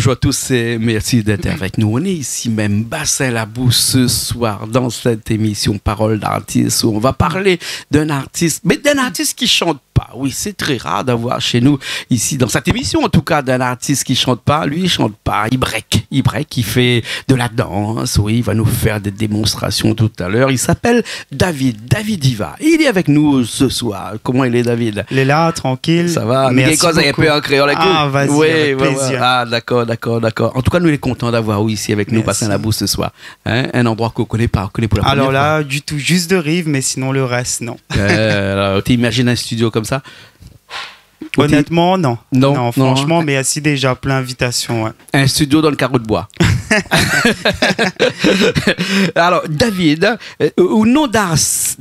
bonjour à tous et merci d'être avec nous. On est ici même, Bassin-la-Bouche, ce soir, dans cette émission Parole d'artiste, où on va parler d'un artiste, mais d'un artiste qui chante pas. Oui, c'est très rare d'avoir chez nous, ici, dans cette émission, en tout cas, d'un artiste qui chante pas. Lui, il chante pas, il break, il fait de la danse. Oui, il va nous faire des démonstrations tout à l'heure. Il s'appelle David Diva. Il est avec nous ce soir. Comment il est, David? Il est là, tranquille. Ça va? Merci beaucoup. Un peu en créole. Ah, vas-y, oui, avec plaisir. Ah, d'accord. En tout cas, nous, il est content d'avoir ici avec nous, Bassin-la-Bouche ce soir. Hein? Un endroit qu'on connaît pas, pour la première Alors là, fois. du tout, juste de Rive, mais sinon le reste, non. Tu imagines un studio comme ça? Honnêtement, non. Non, franchement, mais il y a si déjà plein d'invitations. Ouais. Un studio dans le carreau de bois. Alors, David, au nom d'artiste,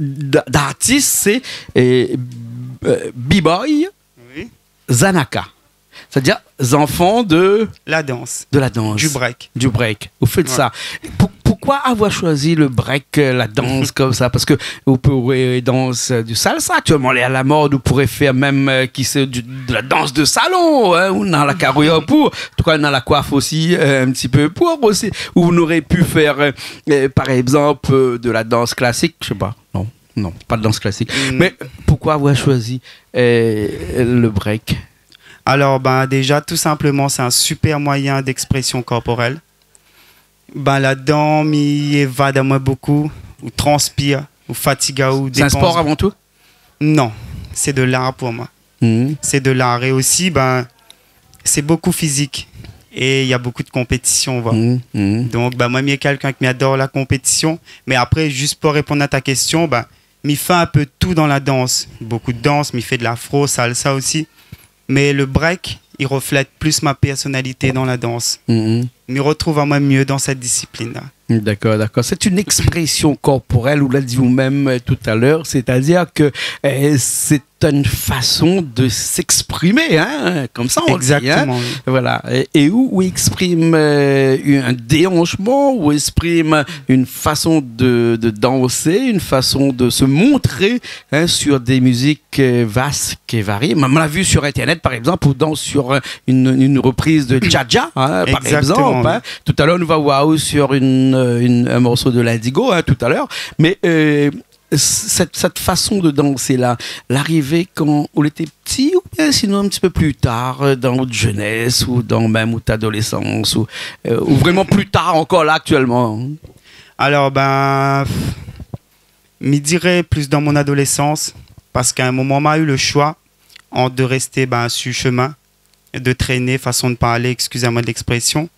c'est B-Boy Oui. Zanaka. C'est-à-dire enfants de La danse. la danse. Du break. Du break. Vous faites ça. Pourquoi avoir choisi le break, la danse comme ça? Parce que vous pourrez danser du salsa actuellement, elle est à la mode. Vous pourrez faire même de la danse de salon, hein, ou dans la carrière pour. En tout cas, dans la coiffe aussi, un petit peu pour aussi. Ou vous n'aurez pu faire, par exemple, de la danse classique. Je sais pas. Non, pas de danse classique. Mais pourquoi avoir choisi le break? Alors, déjà, tout simplement, c'est un super moyen d'expression corporelle. Là-dedans, m'y évade à moi beaucoup, ou transpire, ou fatigue, ou C'est un sport avant tout? Non, c'est de l'art pour moi. C'est de l'art. Et aussi, c'est beaucoup physique. Et il y a beaucoup de compétition, voilà. Donc, moi, je suis quelqu'un qui adore la compétition. Mais après, juste pour répondre à ta question, m'y fait un peu tout dans la danse. Beaucoup de danse, m'y fait de l'afro, salsa aussi. Mais le break, il reflète plus ma personnalité dans la danse. Je me retrouve à moi mieux dans cette discipline-là. D'accord. C'est une expression corporelle, vous l'avez dit vous-même tout à l'heure, c'est-à-dire que c'est une façon de s'exprimer, hein, comme ça on Exactement. dit. Hein. Voilà. Et où exprime un déhanchement, où exprime une façon de danser, une façon de se montrer, hein, sur des musiques vastes et variées. On l'a vu sur Internet, par exemple, ou danse sur une reprise de Jaja, hein, par exemple. Hein. Tout à l'heure, nous va voir sur un morceau de l'Indigo, hein, tout à l'heure. Mais cette façon de danser là, l'arrivée quand on était petit, ou bien sinon un petit peu plus tard dans notre jeunesse, ou dans même notre adolescence, ou vraiment plus tard encore là actuellement? Alors je dirais plus dans mon adolescence, parce qu'à un moment m'a eu le choix entre de rester sur le chemin, de traîner, façon de parler, excusez-moi de l'expression,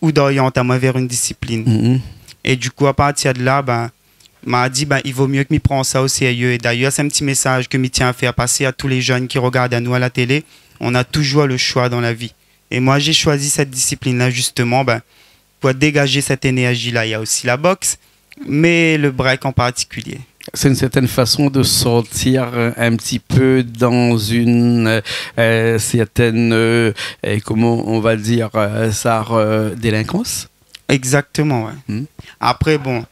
ou d'orienter moi vers une discipline. Et du coup, à partir de là, m'a dit il vaut mieux que m'y prenne ça au sérieux. Et d'ailleurs, c'est un petit message que m'y tiens à faire passer à tous les jeunes qui regardent à nous à la télé. On a toujours le choix dans la vie. Et moi, j'ai choisi cette discipline-là justement pour dégager cette énergie-là. Il y a aussi la boxe, mais le break en particulier. C'est une certaine façon de sortir un petit peu dans une certaine, comment on va dire ça, délinquance? Exactement, ouais. Après, il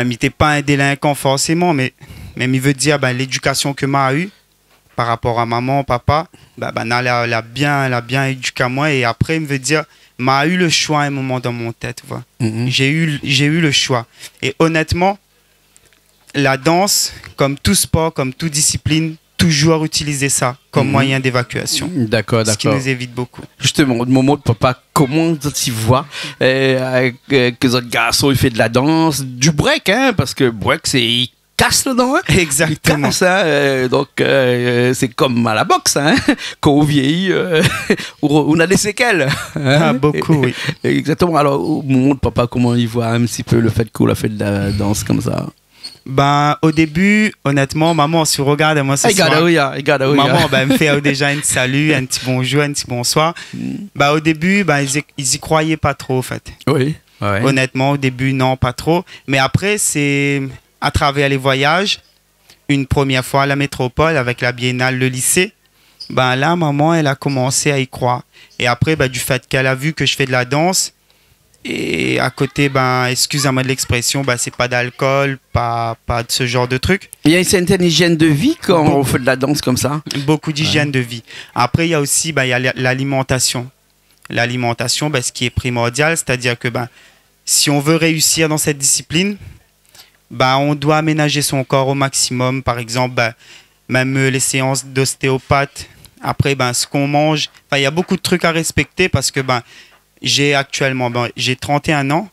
n'était pas un délinquant forcément, mais il veut dire l'éducation que m'a eu par rapport à maman, papa, elle a bien éduqué moi. Et après, il veut dire, m'a eu le choix à un moment dans mon tête. Voilà. J'ai eu le choix. Et honnêtement, la danse, comme tout sport, comme toute discipline, toujours utiliser ça comme moyen d'évacuation. D'accord. Ce qui nous évite beaucoup. Justement, au moment de papa, comment tu vois que les autres garçons, ils font de la danse, du break, hein, parce que break, il casse le dent. Hein. Exactement. Il casse, hein, donc, c'est comme à la boxe, hein, quand on vieillit, on a des séquelles. Hein. Beaucoup, oui. Exactement. Alors, au moment de papa, comment il voit un petit peu le fait qu'on a fait de la danse comme ça? Au début, honnêtement, maman, si vous regardez moi ce soir, maman, elle me fait déjà un petit salut, un petit bonjour, un petit bonsoir. Au début, ils y croyaient pas trop, en fait. Oui. Ouais. Honnêtement, au début, non, pas trop. Mais après, c'est à travers les voyages, une première fois à la métropole avec la biennale, le lycée, là, maman, elle a commencé à y croire. Et après, du fait qu'elle a vu que je fais de la danse, et à côté, excusez-moi de l'expression, c'est pas d'alcool, pas de ce genre de truc. Il y a une certaine hygiène de vie quand on fait de la danse comme ça? Beaucoup d'hygiène de vie. Après, il y a aussi il y a l'alimentation. l'alimentation, ce qui est primordial, c'est-à-dire que si on veut réussir dans cette discipline, on doit aménager son corps au maximum. Par exemple, même les séances d'ostéopathe, après ce qu'on mange. Il y a beaucoup de trucs à respecter parce que j'ai actuellement j'ai 31 ans,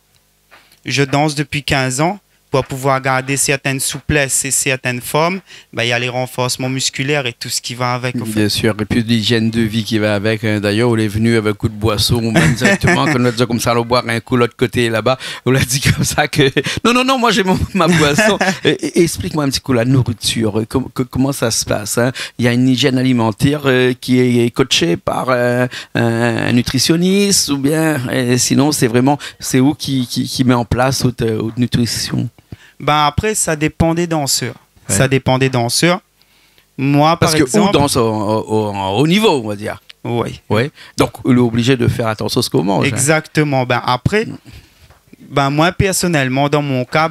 je danse depuis 15 ans. Pour pouvoir garder certaines souplesses et certaines formes, il y a les renforcements musculaires et tout ce qui va avec. Bien sûr, et puis l'hygiène de vie qui va avec. D'ailleurs, on est venu avec un coup de boisson, ou même directement, quand on a dit comme ça, on va boire un coup de l'autre côté là-bas, on a dit comme ça que non, moi j'ai ma boisson. Explique-moi un petit coup la nourriture, comment ça se passe, hein? Il y a une hygiène alimentaire qui est coachée par un nutritionniste, ou bien sinon c'est où qui met en place haute nutrition? Après, ça dépend des danseurs. Ouais. Ça dépend des danseurs. Moi, par exemple... Parce qu'on danse au haut niveau, on va dire. Oui. Ouais. Donc, on est obligé de faire attention à ce qu'on mange. Exactement. Après, moi, personnellement, dans mon cas,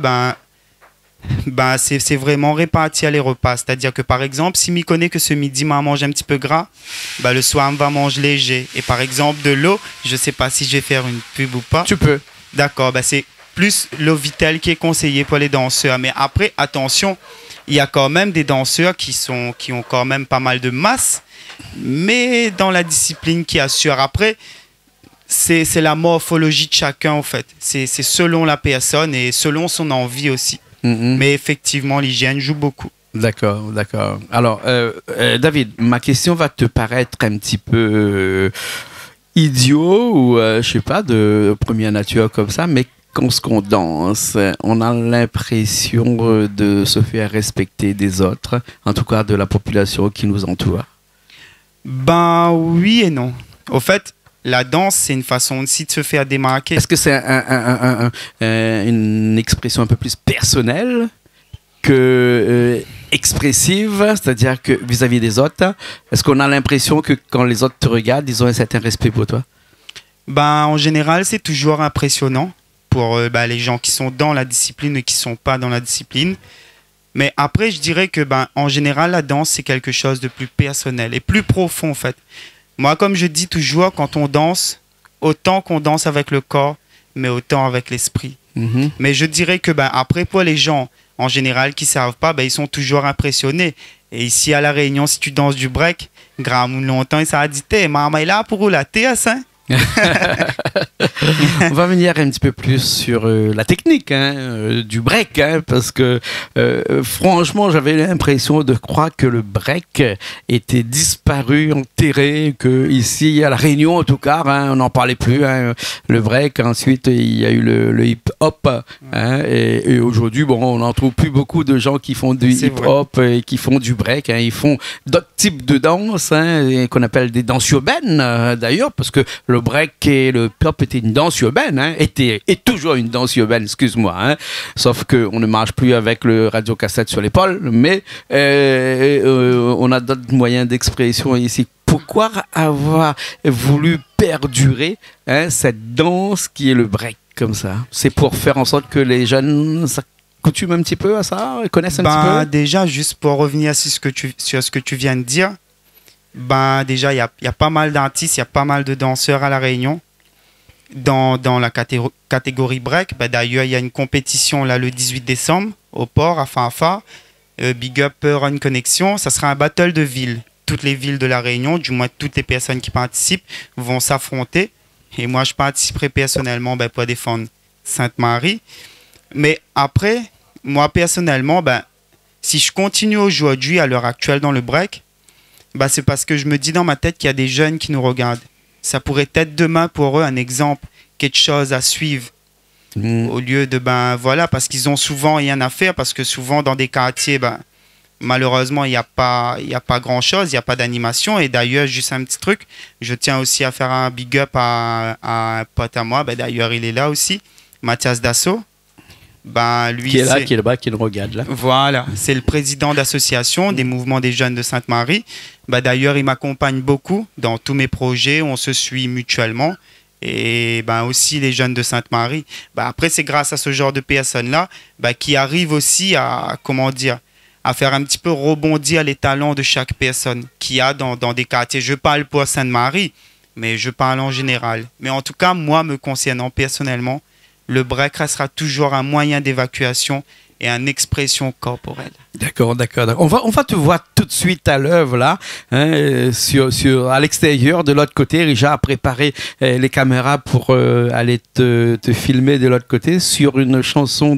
c'est vraiment réparti à les repas. C'est-à-dire que, par exemple, si je connais que ce midi, je mange un petit peu gras, le soir, je vais manger léger. Et par exemple, de l'eau, je ne sais pas si je vais faire une pub ou pas. Tu peux. D'accord. C'est plus l'eau vitale qui est conseillée pour les danseurs. Mais après, attention, il y a quand même des danseurs qui ont quand même pas mal de masse, mais dans la discipline qui assure. Après, c'est la morphologie de chacun, en fait. C'est selon la personne et selon son envie aussi. Mais effectivement, l'hygiène joue beaucoup. D'accord. Alors, David, ma question va te paraître un petit peu idiot ou, je sais pas, de première nature comme ça, mais quand on danse, on a l'impression de se faire respecter des autres, en tout cas de la population qui nous entoure. Oui et non. Au fait, la danse, c'est une façon aussi de se faire démarquer. Est-ce que c'est une expression un peu plus personnelle que expressive, c'est-à-dire que vis-à-vis des autres, est-ce qu'on a l'impression que quand les autres te regardent, ils ont un certain respect pour toi? En général, c'est toujours impressionnant pour les gens qui sont dans la discipline et qui ne sont pas dans la discipline. Mais après, je dirais que en général, la danse, c'est quelque chose de plus personnel et plus profond, en fait. Moi, comme je dis toujours, quand on danse, autant qu'on danse avec le corps, mais autant avec l'esprit. Mais je dirais que après, pour les gens, en général, qui ne savent pas, ils sont toujours impressionnés. Et ici, à La Réunion, si tu danses du break, grand longtemps, ça a dit, maman est là pour la TS, hein? On va venir un petit peu plus sur la technique du break, parce que franchement, j'avais l'impression de croire que le break était disparu, enterré, que ici à La Réunion en tout cas, on n'en parlait plus. Le break, ensuite il y a eu le hip-hop, et aujourd'hui, on n'en trouve plus beaucoup de gens qui font du hip-hop et qui font du break. Ils font d'autres types de danse, qu'on appelle des danses urbaines d'ailleurs, parce que le break et le pop était une danse urbaine, est toujours une danse urbaine, excuse-moi. Sauf qu'on ne marche plus avec le radiocassette sur l'épaule, mais on a d'autres moyens d'expression ici. Pourquoi avoir voulu perdurer cette danse qui est le break comme ça? C'est pour faire en sorte que les jeunes s'accoutument un petit peu à ça, connaissent un petit peu? Déjà, juste pour revenir sur ce que tu viens de dire, déjà, il y a pas mal d'artistes, il y a pas mal de danseurs à La Réunion dans la catégorie break. D'ailleurs, il y a une compétition là, le 18 décembre au port, à Fanfare. Big Up Run Connection. Ça sera un battle de villes. Toutes les villes de La Réunion, du moins toutes les personnes qui participent, vont s'affronter. Et moi, je participerai personnellement pour défendre Sainte-Marie. Mais après, moi, personnellement, si je continue aujourd'hui, à l'heure actuelle, dans le break, c'est parce que je me dis dans ma tête qu'il y a des jeunes qui nous regardent. Ça pourrait être demain pour eux un exemple, quelque chose à suivre. Au lieu de, parce qu'ils ont souvent rien à faire, parce que souvent dans des quartiers, malheureusement, il n'y a pas grand-chose, il n'y a pas d'animation. Et d'ailleurs, juste un petit truc, je tiens aussi à faire un big up à un pote à moi, d'ailleurs, il est là aussi, Mathias Dassault. Lui, qui est là, qui est là-bas, qui nous regarde là. Voilà, c'est le président d'association des mouvements des jeunes de Sainte-Marie. D'ailleurs, il m'accompagne beaucoup dans tous mes projets, on se suit mutuellement. Et aussi les jeunes de Sainte-Marie. Après, c'est grâce à ce genre de personnes-là qui arrivent aussi à, à faire un petit peu rebondir les talents de chaque personne qu'il y a dans des quartiers. Je parle pour Sainte-Marie, Mais je parle en général. Mais en tout cas, moi, me concernant personnellement, le break restera toujours un moyen d'évacuation et une expression corporelle. D'accord, d'accord, d'accord. On va te voir tout de suite à l'œuvre là, hein, à l'extérieur, de l'autre côté. Richard a préparé les caméras pour aller te filmer de l'autre côté sur une chanson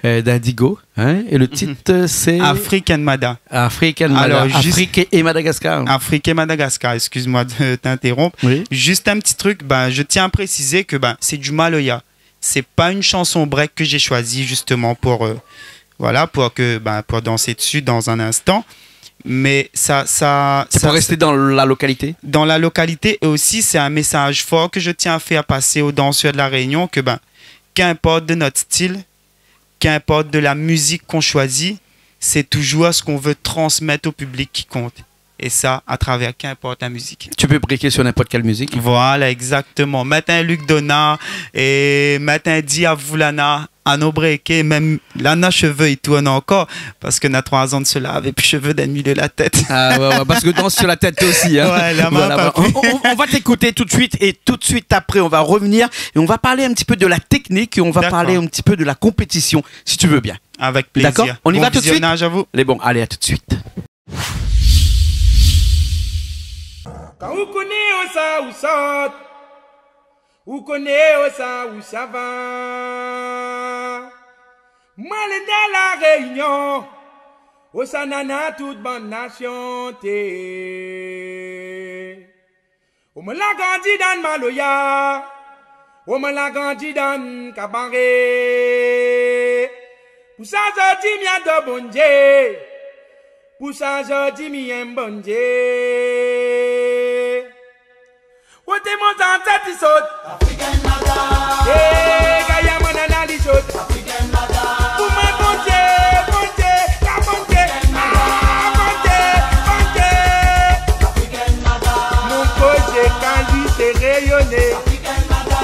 d'Indigo. Hein, et le titre c'est Afrique and Mada. Afrique et Madagascar. Afrique et Madagascar, excuse-moi de t'interrompre. Oui. Juste un petit truc, je tiens à préciser que c'est du Maloya. C'est pas une chanson break que j'ai choisie justement pour danser dessus dans un instant. Mais c'est pour rester dans la localité. Dans la localité, et aussi c'est un message fort que je tiens à faire passer aux danseurs de la Réunion que qu'importe de notre style, qu'importe de la musique qu'on choisit, c'est toujours ce qu'on veut transmettre au public qui compte. Et ça, à travers qu'importe la musique. Tu peux briquer sur n'importe quelle musique. Voilà, exactement. Matin Luc Donna et matin Diavoulana, Anno Breaké, même Lana Cheveux et tout, on a encore. Parce que na 3 ans de cela, avait plus cheveux d'un milieu de la tête. Ah ouais, parce que danse sur la tête aussi. Hein. Ouais, la main voilà. On va t'écouter tout de suite et tout de suite après, on va revenir et on va parler un petit peu de la technique et on va parler un petit peu de la compétition, si tu veux bien. Avec plaisir. D'accord. On y va tout de suite. À vous. Les bons, allez, à tout de suite. Quand vous connaissez ça ou ça, vous connaissez ça ou ça va. Moi, les dans la Réunion, au Sanana, toute bonne nation, on me l'a grandi dans le Maloya, on me l'a grandi dans le Cabaret. Pour ça, je dis, m'a de bon Dieu. Pour ça, je dis, m'a bon Dieu. Où t'es mon tante, tu sautes. African Mada. Eh, Gaïa, mon anali saute. African Mada. Pour moi, bon Dieu, bon Dieu, la bon Dieu. Ah, bon Dieu, bon Dieu. African Mada. Mon projet, quand lui, c'est rayonné. African Mada.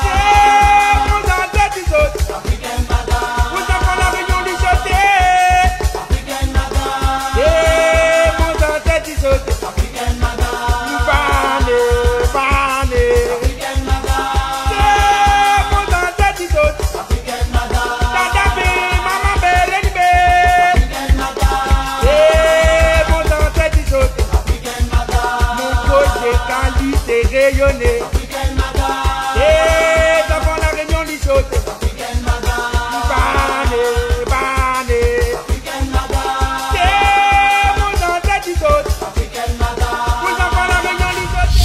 Eh, mon tante, tu sautes. African Mada. Vous avez la réunion du sauté. African Mada. Eh, mon tante, tu sautes. African Mada. Rayonner. Et devant la réunion du saute. Bané. Et mon tante du saute. Vous devant la réunion du saute.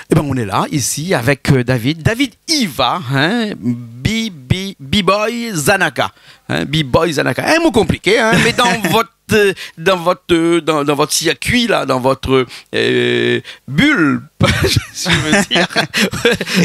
Eh ben on est là, ici, avec David. David Iva, hein, B-Boy Zanaka. Hein, B-Boy Zanaka. Un mot compliqué, hein, mais dans votre circuit là, dans votre bulle, je veux dire,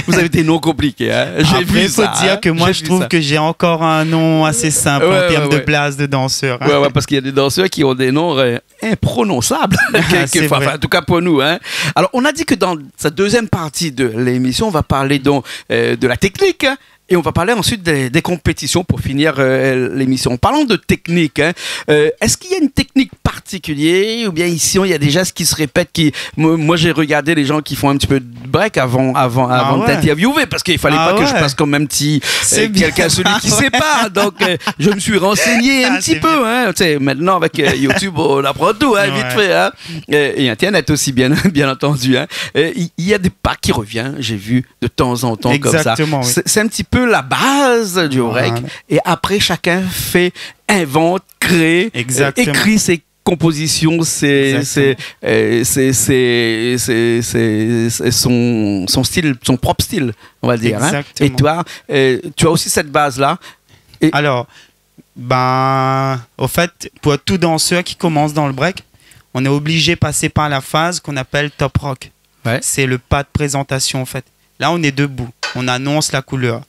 vous avez des noms compliqués. Hein. J'ai vu ça. Faut dire que moi je trouve que j'ai encore un nom assez simple en termes de place de danseur. Hein. Ouais, parce qu'il y a des danseurs qui ont des noms imprononçables, quelquefois. En tout cas pour nous. Hein. Alors on a dit que dans sa deuxième partie de l'émission, on va parler donc de la technique. Hein. Et on va parler ensuite des compétitions pour finir l'émission. Parlons de technique. Hein. Est-ce qu'il y a une technique particulière ou bien ici il y a déjà ce qui se répète moi j'ai regardé les gens qui font un petit peu de break avant de t'interviewer parce qu'il fallait pas que je passe comme un petit quelqu'un celui qui sait pas. Donc je me suis renseigné un petit peu. Hein. Maintenant avec YouTube on apprend tout vite fait. Hein. Et Internet aussi bien entendu. Hein. Il y a des pas qui reviennent. J'ai vu de temps en temps. Exactement, comme ça. Oui. C'est un petit peu la base du rec et après chacun invente, crée, écrit ses compositions, c'est son style, son propre style, on va dire. Hein. Et toi, tu as aussi cette base là. Alors, au fait, pour tout danseur qui commence dans le break, on est obligé de passer par la phase qu'on appelle top rock. Ouais. C'est le pas de présentation en fait. Là, on est debout, on annonce la couleur.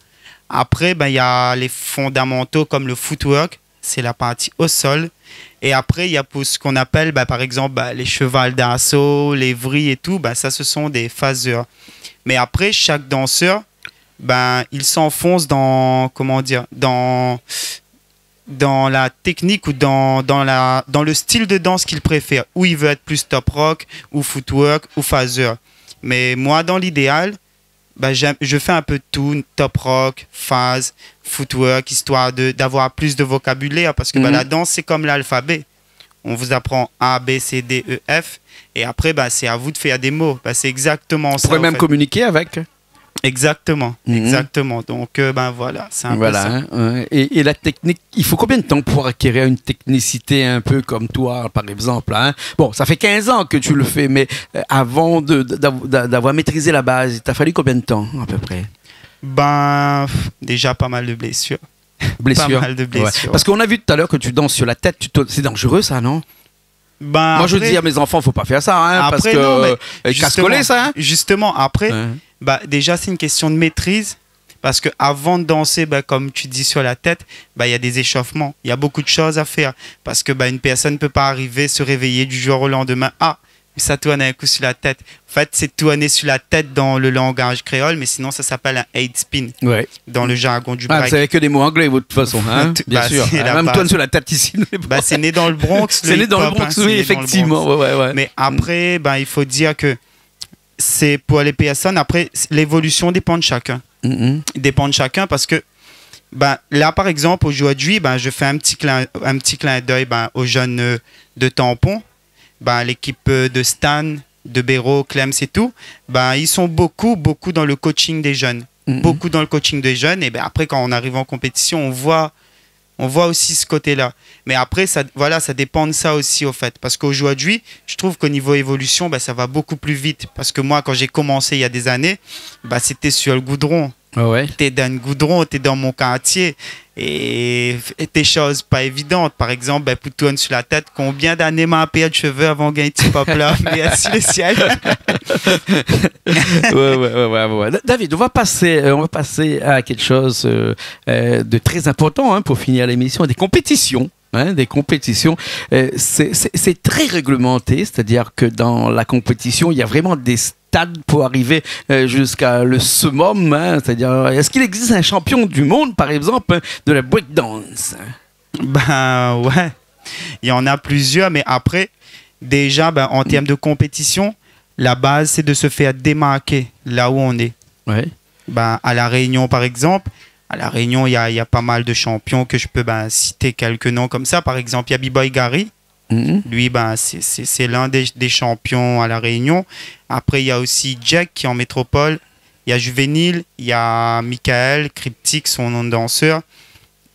Après, il y a les fondamentaux comme le footwork, c'est la partie au sol. Et après, il y a pour ce qu'on appelle, par exemple, les chevals d'assaut, les vrilles et tout, ça, ce sont des phaseurs. Mais après, chaque danseur, il s'enfonce dans dans la technique ou dans le style de danse qu'il préfère, où il veut être plus top rock ou footwork ou phaser. Mais moi, dans l'idéal, bah, je fais un peu de tout, top rock, phase, footwork, histoire d'avoir plus de vocabulaire, parce que bah, la danse, c'est comme l'alphabet. On vous apprend A, B, C, D, E, F, et après, bah, c'est à vous de faire des mots. Bah, c'est exactement ça. Vous pourrez même communiquer avec. Exactement, exactement. Donc, ben voilà, c'est un peu ça. Hein, et la technique, il faut combien de temps pour acquérir une technicité un peu comme toi, par exemple, hein? Bon, ça fait 15 ans que tu le fais, mais avant d'avoir maîtrisé la base, il t'a fallu combien de temps, à peu près? Ben, déjà pas mal de blessures. Blessures. Pas mal de blessures. Ouais. Parce qu'on a vu tout à l'heure que tu danses sur la tête, c'est dangereux ça, non? Ben, moi, après, je dis à mes enfants, faut pas faire ça, hein, après, parce que casse-coller, ça. Hein? Justement, après, Ouais. bah, déjà, c'est une question de maîtrise. Parce que avant de danser, bah, comme tu dis sur la tête, bah, y a des échauffements. Il y a beaucoup de choses à faire. Parce que bah, une personne ne peut pas arriver, se réveiller du jour au lendemain. Ah, ça tourne un coup sur la tête. En fait, c'est tourner sur la tête dans le langage créole, mais sinon, ça s'appelle un head spin. Ouais. Dans le jargon du Ah, break. vous savez que des mots anglais, de toute façon, hein? Bien Bah, sûr. c'est la Même base. toi sur la tête ici. Bah, c'est né dans le Bronx. C'est né dans le Bronx, oui, effectivement. Ouais. Mais après, bah, il faut dire que c'est pour les personnes. Après, l'évolution dépend de chacun. Dépend de chacun parce que bah, là, par exemple, aujourd'hui, bah, je fais un petit clin d'œil bah, aux jeunes de Tampon, bah, l'équipe de Stan, de Béraud, Clems et tout. Bah, ils sont beaucoup dans le coaching des jeunes. Beaucoup dans le coaching des jeunes. Et ben après, quand on arrive en compétition, on voit aussi ce côté-là. Mais après, ça dépend de ça aussi, au fait. Parce qu'aujourd'hui, je trouve qu'au niveau évolution, bah, ça va beaucoup plus vite. Parce que moi, quand j'ai commencé il y a des années, bah, c'était sur le goudron. Ouais. T'es dans le goudron, t'es dans mon quartier. Et des choses pas évidentes. Par exemple, ben, pour tourner sur la tête, combien d'années m'a payé de cheveux avant de gagner un petit pop là? Merci le ciel. Ouais. David, on va passer à quelque chose de très important, hein, pour finir l'émission, des compétitions. Hein, des compétitions, c'est très réglementé, c'est-à-dire que dans la compétition, il y a vraiment des stades pour arriver jusqu'à le summum, hein, c'est-à-dire, est-ce qu'il existe un champion du monde, par exemple, de la breakdance? Ben ouais, il y en a plusieurs, mais après, déjà, ben, en termes de compétition, la base, c'est de se faire démarquer là où on est. Ouais. Ben, à La Réunion, par exemple, à La Réunion, il y a pas mal de champions que je peux citer quelques noms comme ça. Par exemple, il y a B-Boy Gary. Lui, c'est l'un des champions à La Réunion. Après, il y a aussi Jack qui est en métropole. Il y a Juvénile, il y a Michael, Cryptique, son nom de danseur.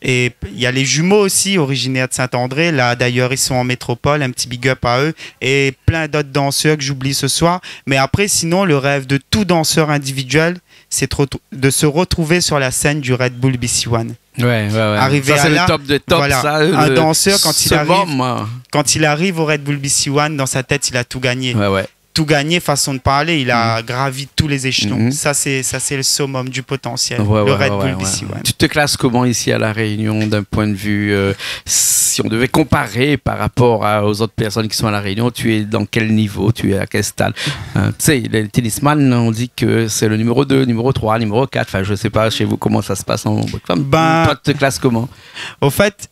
Et il y a les jumeaux aussi, originaires de Saint-André. Là, d'ailleurs, ils sont en métropole. Un petit big up à eux. Et plein d'autres danseurs que j'oublie ce soir. Mais après, sinon, le rêve de tout danseur individuel, c'est de se retrouver sur la scène du Red Bull BC One. Ouais. Arriver ça, c'est là, le top de top. Voilà, Ça, un danseur, quand il arrive au Red Bull BC One, dans sa tête, il a tout gagné. Ouais. Tout gagné, façon de parler, il a gravi tous les échelons. Ça, c'est le summum du potentiel, le Red Bull BC One. Tu te classes comment ici à La Réunion d'un point de vue, si on devait comparer par rapport aux autres personnes qui sont à La Réunion, tu es dans quel niveau, tu es à quel stade? Tu sais, les tennisman, on dit que c'est le numéro 2, numéro 3, numéro 4, enfin je sais pas chez vous comment ça se passe en femme. Toi, tu te classes comment? Au fait,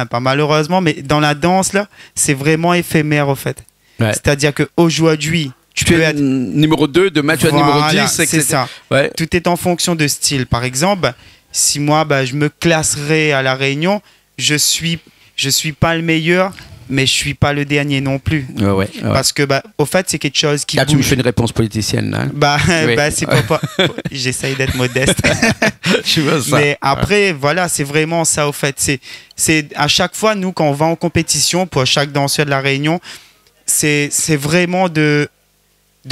pas malheureusement, mais dans la danse, là, c'est vraiment éphémère, au fait. Ouais. C'est-à-dire qu'aujourd'hui, tu peux être numéro 2, demain tu es numéro 10, c'est ça. Ouais. Tout est en fonction de style. Par exemple, si moi, je me classerais à La Réunion, je suis pas le meilleur, mais je suis pas le dernier non plus. Ouais. Parce que, au fait, c'est quelque chose qui là, bouge. Tu me fais une réponse politicienne, là. C'est pas... J'essaye d'être modeste. Je veux ça. Mais après, voilà, c'est vraiment ça, au fait. C'est à chaque fois, nous, quand on va en compétition, pour chaque danseur de La Réunion, c'est vraiment de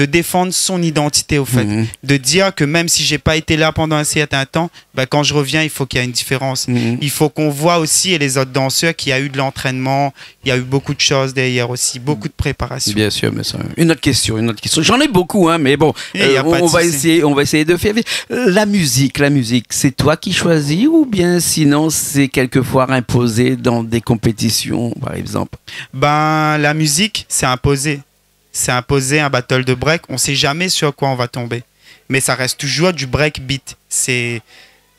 défendre son identité, au fait. De dire que même si j'ai pas été là pendant un certain temps, quand je reviens, il faut qu'il y ait une différence. Il faut qu'on voit aussi, et les autres danseurs, qu'il y a eu de l'entraînement, il y a eu beaucoup de choses derrière aussi, beaucoup de préparation. Bien sûr, mais ça... Une autre question. J'en ai beaucoup, hein, mais bon, on va essayer de faire... La musique, c'est toi qui choisis ou bien sinon c'est quelquefois imposé dans des compétitions, par exemple? La musique, c'est imposé. C'est imposé un battle de break. On ne sait jamais sur quoi on va tomber. Mais ça reste toujours du break beat.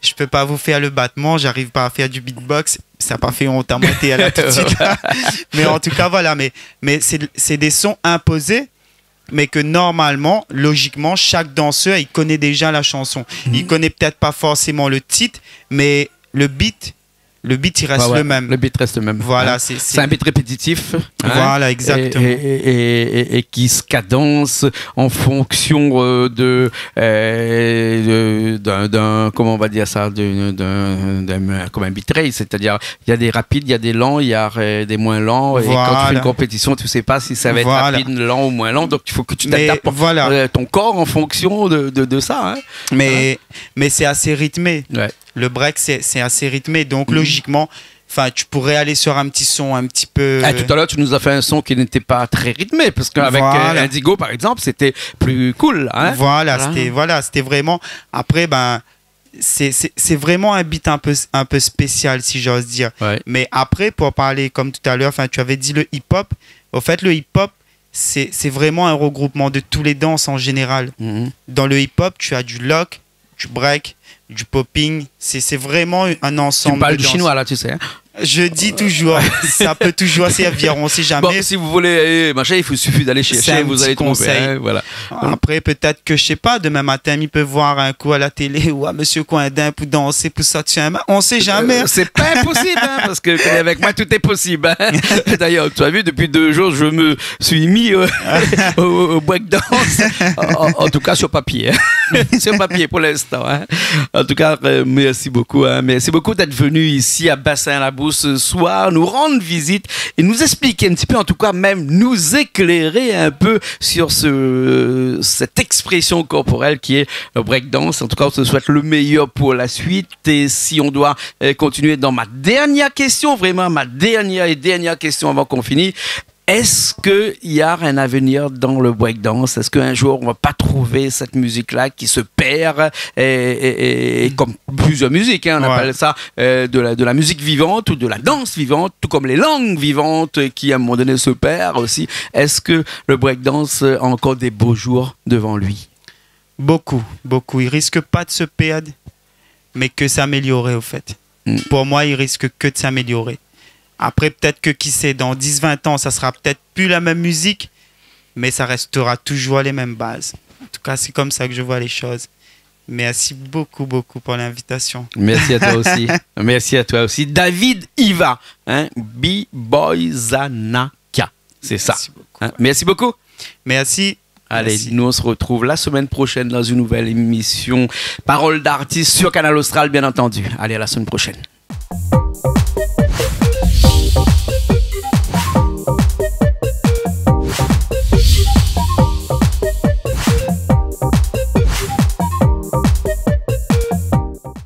je peux pas vous faire le battement, j'arrive pas à faire du beatbox. Ça n'a pas fait honte à moi, t'es là tout de suite. Là. Mais en tout cas, voilà. Mais c'est des sons imposés, mais que normalement, logiquement, chaque danseur, il connaît déjà la chanson. Il connaît peut-être pas forcément le titre, mais le beat, il reste le même. Le beat reste le même. Voilà, hein. C'est un beat répétitif. Voilà, exactement. Et qui se cadence en fonction d'un comment on va dire ça, comme un bitrate, c'est-à-dire il y a des rapides, il y a des lents, il y a des moins lents. Et quand tu fais une compétition, tu sais pas si ça va être rapide, lent ou moins lent. Donc il faut que tu t'adaptes ton corps en fonction de ça. Hein. Mais c'est assez rythmé. Ouais. Le break, c'est assez rythmé. Donc, logiquement, tu pourrais aller sur un petit son un petit peu... Tout à l'heure, tu nous as fait un son qui n'était pas très rythmé, parce qu'avec Indigo, par exemple, c'était plus cool. Hein. C'était vraiment... Après, c'est vraiment un beat un peu spécial, si j'ose dire. Ouais. Mais après, pour parler, comme tout à l'heure, tu avais dit le hip-hop. Au fait, le hip-hop, c'est vraiment un regroupement de tous les danses en général. Dans le hip-hop, tu as du lock, du break, du popping, c'est vraiment un ensemble. Tu parles du chinois là, tu sais. Hein. Je dis toujours, ça peut toujours servir, on ne sait jamais. Bon, si vous voulez, il suffit d'aller chercher, vous allez trouver. Hein, voilà. Après, peut-être que, je sais pas, demain matin, il peut voir un coup à la télé ou à Monsieur Coindin pour danser, pour sortir un main. On ne sait jamais. C'est pas impossible, hein, parce que avec moi, tout est possible. Hein. D'ailleurs, tu as vu, depuis 2 jours, je me suis mis au breakdance. En tout cas, sur papier. Hein. Sur papier pour l'instant. Hein. En tout cas, merci beaucoup. Hein. Merci beaucoup d'être venu ici à Bassin-la-Bourse ce soir, nous rendre visite et nous expliquer un petit peu, en tout cas même nous éclairer un peu sur cette expression corporelle qui est le breakdance. En tout cas, on se souhaite le meilleur pour la suite. Et si on doit continuer dans ma dernière question, vraiment ma dernière question avant qu'on finisse, est-ce qu'il y a un avenir dans le breakdance? Est-ce qu'un jour, on ne va pas trouver cette musique-là qui se perd et comme plusieurs musiques, hein, on appelle ça de la musique vivante ou de la danse vivante, tout comme les langues vivantes qui, à un moment donné, se perdent aussi. Est-ce que le breakdance a encore des beaux jours devant lui? Beaucoup. Il risque pas de se perdre, mais que s'améliorer, au fait. Pour moi, il risque que de s'améliorer. Après, peut-être que, qui sait, dans 10-20 ans, ça sera peut-être plus la même musique, mais ça restera toujours les mêmes bases. En tout cas, c'est comme ça que je vois les choses. Merci beaucoup pour l'invitation. Merci à toi aussi. Merci à toi aussi. David Iva, hein, B-Boy Zanaka. C'est ça. Merci beaucoup. Hein, merci beaucoup. Merci. Allez, nous on se retrouve la semaine prochaine dans une nouvelle émission Parole d'artiste sur Canal Austral, bien entendu. Allez, à la semaine prochaine.